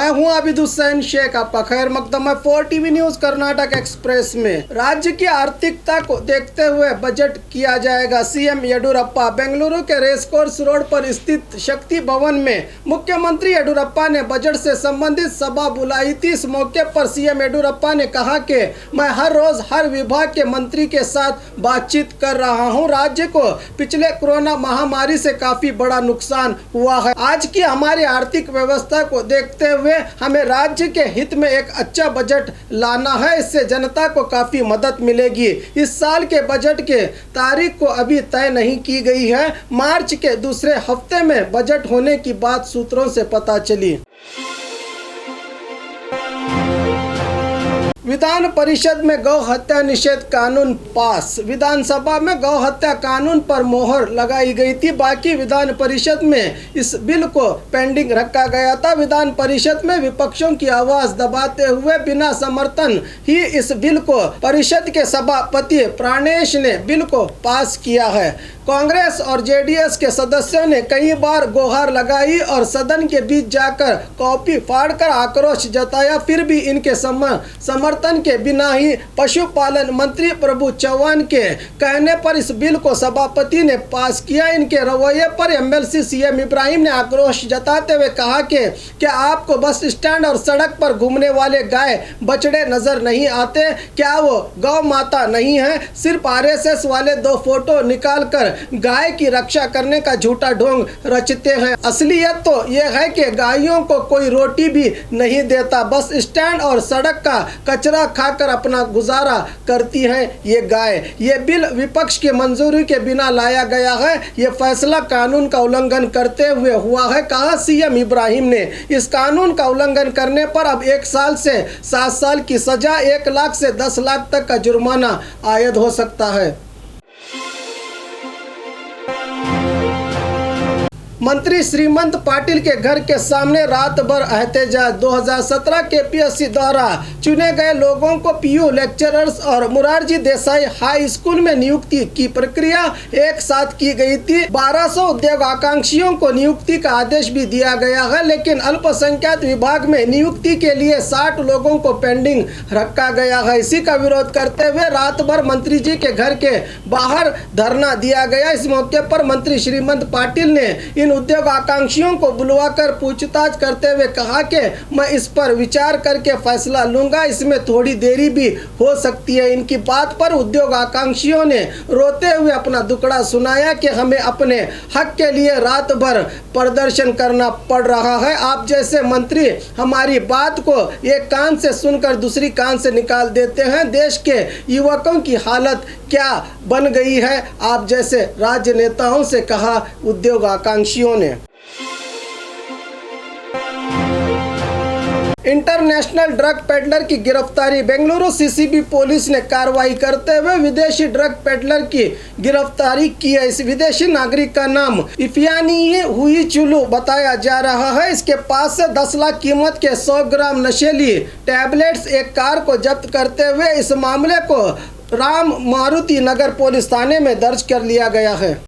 मैं हूं आबिद हुसैन शेख, आपका खैर मकदम है 4 टीवी न्यूज कर्नाटक एक्सप्रेस में। राज्य की आर्थिकता को देखते हुए बजट किया जाएगा। सीएम येडियुरप्पा बेंगलुरु के रेसकोर्स रोड पर स्थित शक्ति भवन में मुख्यमंत्री येडियुरप्पा ने बजट से संबंधित सभा बुलाई थी। इस मौके पर सीएम येडियुरप्पा ने कहा कि मैं हर रोज हर विभाग के मंत्री के साथ बातचीत कर रहा हूं। राज्य को पिछले कोरोना महामारी से काफी बड़ा नुकसान हुआ है। आज की हमारी आर्थिक व्यवस्था को देखते हुए हमें राज्य के हित में एक अच्छा बजट लाना है। इससे जनता को काफी मदद मिलेगी। इस साल के बजट के तारीख को अभी तय नहीं की गई है। मार्च के दूसरे हफ्ते में बजट होने की बात सूत्रों से पता चली। विधान परिषद में गौ हत्या निषेध कानून पास। विधानसभा में गौ हत्या कानून पर मोहर लगाई गई थी। बाकी विधान परिषद में इस बिल को पेंडिंग रखा गया था। विधान परिषद में विपक्षों की आवाज दबाते हुए बिना समर्थन ही इस बिल को परिषद के सभापति प्राणेश ने बिल को पास किया है। कांग्रेस और जेडीएस के सदस्यों ने कई बार गुहार लगाई और सदन के बीच जाकर कॉपी फाड़कर आक्रोश जताया। फिर भी इनके समर्थन के बिना ही पशुपालन मंत्री प्रभु चौहान के कहने पर इस बिल को सभापति ने पास किया। इनके रवैये पर एमएलसी सीएम इब्राहिम ने आक्रोश जताते हुए कहा कि क्या आपको बस स्टैंड और सड़क पर घूमने वाले गाय बछड़े नजर नहीं आते? क्या वो गौ माता नहीं है? सिर्फ आरएसएस वाले 2 फोटो निकाल कर गाय की रक्षा करने का झूठा ढोंग रचते हैं। असलियत तो यह है कि गायों को कोई रोटी भी नहीं देता। बस स्टैंड और सड़क का कचरा खाकर अपना गुजारा करती हैं ये गाय। ये बिल विपक्ष की मंजूरी के बिना लाया गया है। ये फैसला कानून का उल्लंघन करते हुए हुआ है, कहा सीएम इब्राहिम ने। इस कानून का उल्लंघन करने पर अब 1 साल से 7 साल की सजा, 1 लाख से 10 लाख तक का जुर्माना आयद हो सकता है। मंत्री श्रीमंत पाटिल के घर के सामने रात भर एहतजाज। 2017 के पीएससी द्वारा चुने गए लोगों को पीयू लेक्चरर्स और मुरारजी देसाई हाई स्कूल में नियुक्ति की प्रक्रिया एक साथ की गई थी। 1200 उद्योग आकांक्षियों को नियुक्ति का आदेश भी दिया गया है, लेकिन अल्पसंख्यक विभाग में नियुक्ति के लिए 60 लोगों को पेंडिंग रखा गया है। इसी का विरोध करते हुए रात भर मंत्री जी के घर के बाहर धरना दिया गया। इस मौके पर मंत्री श्रीमंत पाटिल ने इन उद्योग आकांक्षियों को बुलवाकर पूछताछ करते हुए कहा कि मैं इस पर विचार करके फैसला लूंगा, इसमें थोड़ी देरी भी हो सकती है। इनकी बात पर उद्योग आकांक्षियों ने रोते हुए अपना दुखड़ा सुनाया कि हमें अपने हक के लिए रात भर प्रदर्शन करना पड़ रहा है। आप जैसे मंत्री हमारी बात को एक कान से सुनकर दूसरी कान से निकाल देते हैं। देश के युवकों की हालत क्या बन गई है, आप जैसे राजनेताओं से, कहा उद्योग आकांक्षियों ने। इंटरनेशनल ड्रग पेडलर की गिरफ्तारी। बेंगलुरु सीसीबी पुलिस ने कार्रवाई करते हुए विदेशी ड्रग पेडलर की गिरफ्तारी की है। इस विदेशी नागरिक का नाम इफियानी हुईचुलू बताया जा रहा है। इसके पास से 10 लाख कीमत के 100 ग्राम नशीली टैबलेट्स, एक कार को जब्त करते हुए इस मामले को राम मारुति नगर पुलिस थाने में दर्ज कर लिया गया है।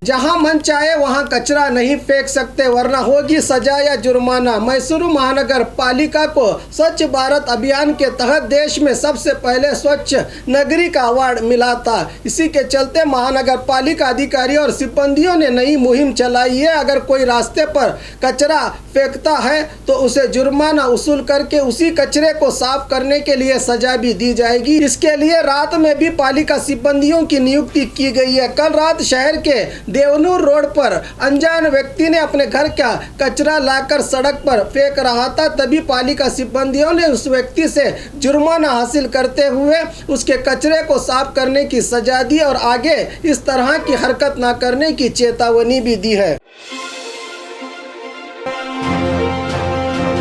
जहां मन चाहे वहां कचरा नहीं फेंक सकते, वरना होगी सजा या जुर्माना। मैसूरू महानगर पालिका को स्वच्छ भारत अभियान के तहत देश में सबसे पहले स्वच्छ नगरी का अवार्ड मिला था। इसी के चलते महानगर पालिका अधिकारी और सिब्बंदियों ने नई मुहिम चलाई है। अगर कोई रास्ते पर कचरा फेंकता है तो उसे जुर्माना वसूल करके उसी कचरे को साफ करने के लिए सजा भी दी जाएगी। इसके लिए रात में भी पालिका सिब्बंदियों की नियुक्ति की गई है। कल रात शहर के देवनूर रोड पर अनजान व्यक्ति ने अपने घर का कचरा लाकर सड़क पर फेंक रहा था। तभी पालिका सिब्बंदियों ने उस व्यक्ति से जुर्माना हासिल करते हुए उसके कचरे को साफ करने की सजा दी और आगे इस तरह की हरकत न करने की चेतावनी भी दी है।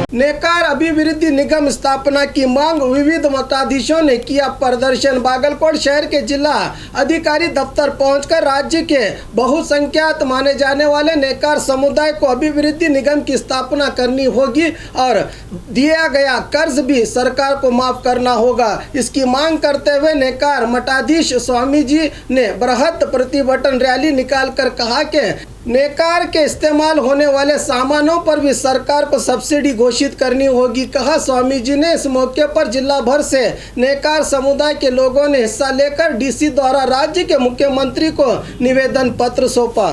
नेकार अभिवृद्धि निगम स्थापना की मांग, विविध मताधीशों ने किया प्रदर्शन। बागलकोट शहर के जिला अधिकारी दफ्तर पहुंचकर राज्य के बहुसंख्यात माने जाने वाले नेकार समुदाय को अभिवृद्धि निगम की स्थापना करनी होगी और दिया गया कर्ज भी सरकार को माफ करना होगा। इसकी मांग करते हुए नेकार मठाधीश स्वामी जी ने बृहत प्रतिभटन रैली निकालकर कहा कि नेकार के इस्तेमाल होने वाले सामानों पर भी सरकार को सब्सिडी घोषित करनी होगी, कहा स्वामी जी ने। इस मौके पर जिला भर से नेकार समुदाय के लोगों ने हिस्सा लेकर डीसी द्वारा राज्य के मुख्यमंत्री को निवेदन पत्र सौंपा।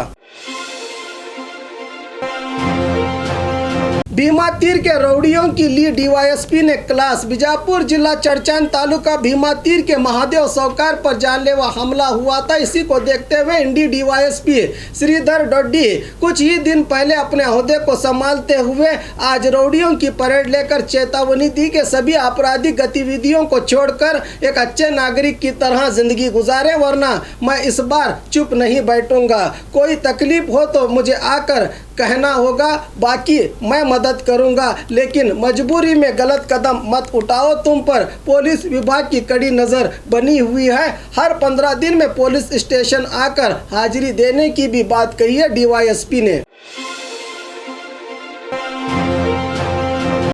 भीमा तीर के रौड़ियों की ली डीवाईएसपी ने क्लास। बीजापुर जिला चरचान तालुका भीमा तीर के महादेव सौकार पर जानलेवा हमला हुआ था। इसी को देखते हुए इंडी डीवाईएसपी श्रीधर डोडी कुछ ही दिन पहले अपने ओहदे को संभालते हुए आज रौड़ियों की परेड लेकर चेतावनी दी कि सभी आपराधिक गतिविधियों को छोड़कर एक अच्छे नागरिक की तरह जिंदगी गुजारे, वरना मैं इस बार चुप नहीं बैठूंगा। कोई तकलीफ हो तो मुझे आकर कहना होगा, बाकी मैं मदद करूंगा, लेकिन मजबूरी में गलत कदम मत उठाओ। तुम पर पुलिस विभाग की कड़ी नज़र बनी हुई है। हर 15 दिन में पुलिस स्टेशन आकर हाजिरी देने की भी बात कही है डीवाईएसपी ने।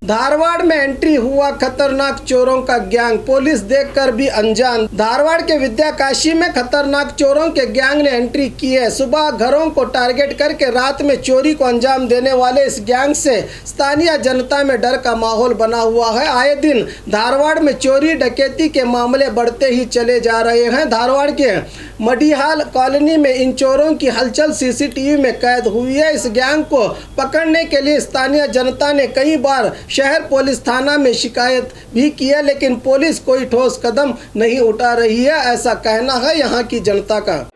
धारवाड़ में एंट्री हुआ खतरनाक चोरों का गैंग, पुलिस देखकर भी अनजान। धारवाड़ के विद्याकाशी में खतरनाक चोरों के गैंग ने एंट्री की है। सुबह घरों को टारगेट करके रात में चोरी को अंजाम देने वाले इस गैंग से स्थानीय जनता में डर का माहौल बना हुआ है। आए दिन धारवाड़ में चोरी डकैती के मामले बढ़ते ही चले जा रहे हैं। धारवाड़ के मडिहाल कॉलोनी में इन चोरों की हलचल सीसीटीवी में कैद हुई है। इस गैंग को पकड़ने के लिए स्थानीय जनता ने कई बार शहर पुलिस थाना में शिकायत भी की है, लेकिन पुलिस कोई ठोस कदम नहीं उठा रही है, ऐसा कहना है यहाँ की जनता का।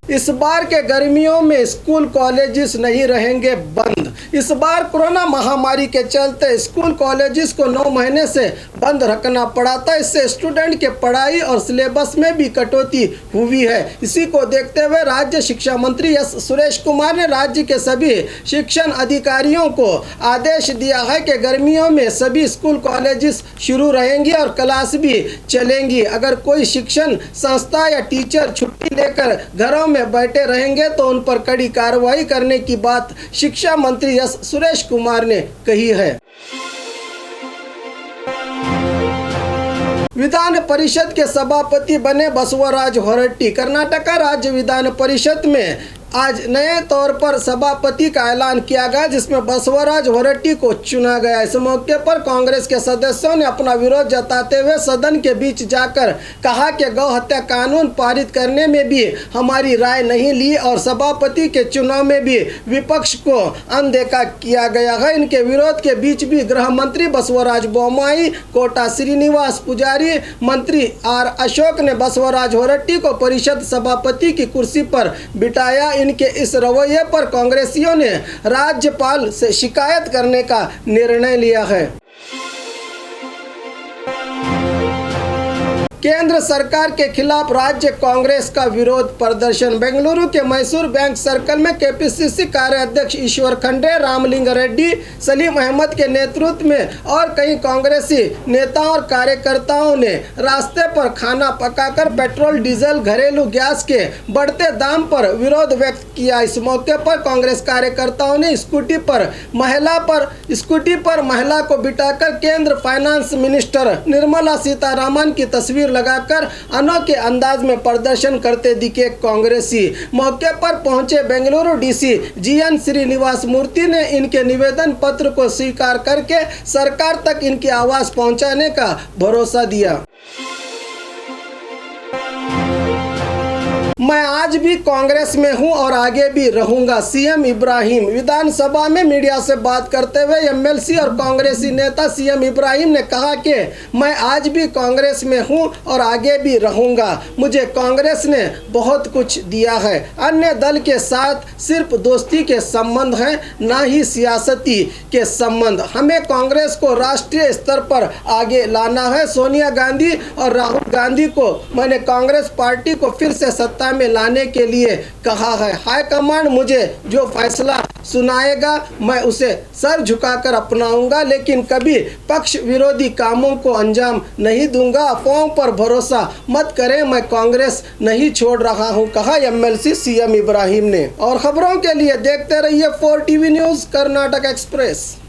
इस बार के गर्मियों में स्कूल कॉलेजेस नहीं रहेंगे बंद। इस बार कोरोना महामारी के चलते स्कूल कॉलेजेस को 9 महीने से बंद रखना पड़ा था। इससे स्टूडेंट के पढ़ाई और सिलेबस में भी कटौती हुई है। इसी को देखते हुए राज्य शिक्षा मंत्री एस सुरेश कुमार ने राज्य के सभी शिक्षण अधिकारियों को आदेश दिया है कि गर्मियों में सभी स्कूल कॉलेजेस शुरू रहेंगी और क्लास भी चलेंगी। अगर कोई शिक्षण संस्था या टीचर छुट्टी लेकर घरों में बैठे रहेंगे तो उन पर कड़ी कार्रवाई करने की बात शिक्षा मंत्री एस सुरेश कुमार ने कही है। विधान परिषद के सभापति बने बसवराज होरट्टी। कर्नाटक राज्य विधान परिषद में आज नए तौर पर सभापति का ऐलान किया गया, जिसमें बसवराज होरट्टी को चुना गया। इस मौके पर कांग्रेस के सदस्यों ने अपना विरोध जताते हुए सदन के बीच जाकर कहा कि गौ हत्या कानून पारित करने में भी हमारी राय नहीं ली और सभापति के चुनाव में भी विपक्ष को अनदेखा किया गया है। इनके विरोध के बीच भी गृह मंत्री बसवराज बोम्माई, कोटा श्रीनिवास पुजारी, मंत्री आर अशोक ने बसवराज होरट्टी को परिषद सभापति की कुर्सी पर बिठाया। इनके इस रवैये पर कांग्रेसियों ने राज्यपाल से शिकायत करने का निर्णय लिया है। केंद्र सरकार के खिलाफ राज्य कांग्रेस का विरोध प्रदर्शन। बेंगलुरु के मैसूर बैंक सर्कल में केपीसीसी कार्याध्यक्ष ईश्वर खंडे, रामलिंग रेड्डी, सलीम अहमद के नेतृत्व में और कई कांग्रेसी नेताओं और कार्यकर्ताओं ने रास्ते पर खाना पकाकर पेट्रोल, डीजल, घरेलू गैस के बढ़ते दाम पर विरोध व्यक्त किया। इस मौके पर कांग्रेस कार्यकर्ताओं ने स्कूटी पर महिला को बिठाकर केंद्र फाइनेंस मिनिस्टर निर्मला सीतारामन की तस्वीर लगाकर अनोखे अंदाज में प्रदर्शन करते दिखे कांग्रेसी। मौके पर पहुंचे बेंगलुरु डीसी जीएन श्रीनिवास मूर्ति ने इनके निवेदन पत्र को स्वीकार करके सरकार तक इनकी आवाज पहुंचाने का भरोसा दिया। मैं आज भी कांग्रेस में हूं और आगे भी रहूंगा, सीएम इब्राहिम। विधानसभा में मीडिया से बात करते हुए एमएलसी और कांग्रेसी नेता सीएम इब्राहिम ने कहा कि मैं आज भी कांग्रेस में हूं और आगे भी रहूंगा। मुझे कांग्रेस ने बहुत कुछ दिया है। अन्य दल के साथ सिर्फ दोस्ती के संबंध हैं, ना ही सियासती के संबंध। हमें कांग्रेस को राष्ट्रीय स्तर पर आगे लाना है। सोनिया गांधी और राहुल गांधी को मैंने कांग्रेस पार्टी को फिर से सत्ता में लाने के लिए कहा है। हाईकमान मुझे जो फैसला सुनाएगा मैं उसे सर झुकाकर अपनाऊंगा, लेकिन कभी पक्ष विरोधी कामों को अंजाम नहीं दूंगा। अफवाहों पर भरोसा मत करें, मैं कांग्रेस नहीं छोड़ रहा हूं, कहा एमएलसी सीएम इब्राहिम ने। और खबरों के लिए देखते रहिए 4 टीवी न्यूज़ कर्नाटक एक्सप्रेस।